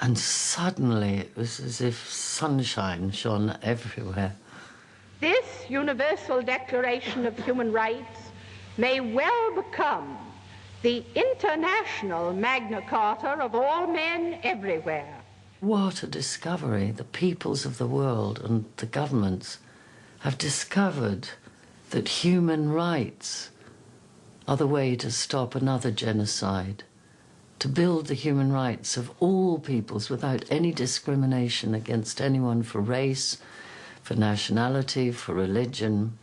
And suddenly it was as if sunshine shone everywhere. This Universal Declaration of Human Rights may well become the international Magna Carta of all men everywhere. What a discovery. The peoples of the world and the governments have discovered that human rights are the way to stop another genocide, to build the human rights of all peoples without any discrimination against anyone for race, for nationality, for religion,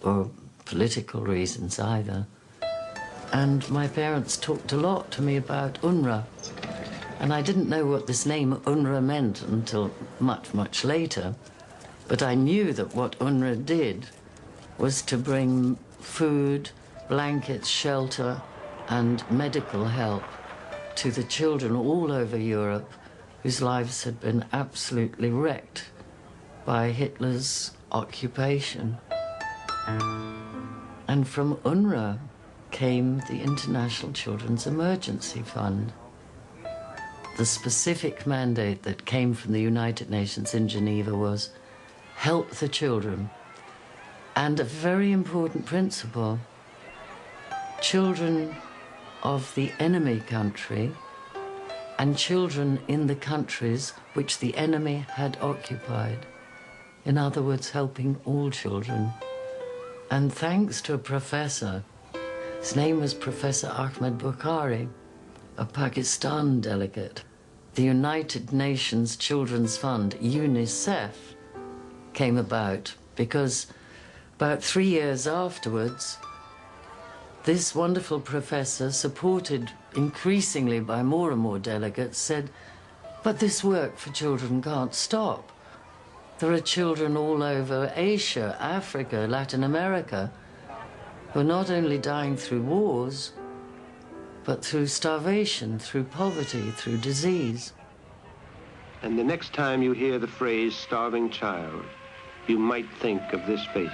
or political reasons either. And my parents talked a lot to me about UNRWA. And I didn't know what this name UNRWA meant until much, much later. But I knew that what UNRWA did was to bring food, blankets, shelter, and medical help to the children all over Europe whose lives had been absolutely wrecked by Hitler's occupation. And from UNRWA came the International Children's Emergency Fund. The specific mandate that came from the United Nations in Geneva was help the children. And a very important principle, children of the enemy country and children in the countries which the enemy had occupied. In other words, helping all children. And thanks to a professor, his name was Professor Ahmed Bukhari, a Pakistan delegate, the United Nations Children's Fund, UNICEF, came about because about 3 years afterwards, this wonderful professor, supported increasingly by more and more delegates, said, but this work for children can't stop. There are children all over Asia, Africa, Latin America, who are not only dying through wars, but through starvation, through poverty, through disease. And the next time you hear the phrase starving child, you might think of this face.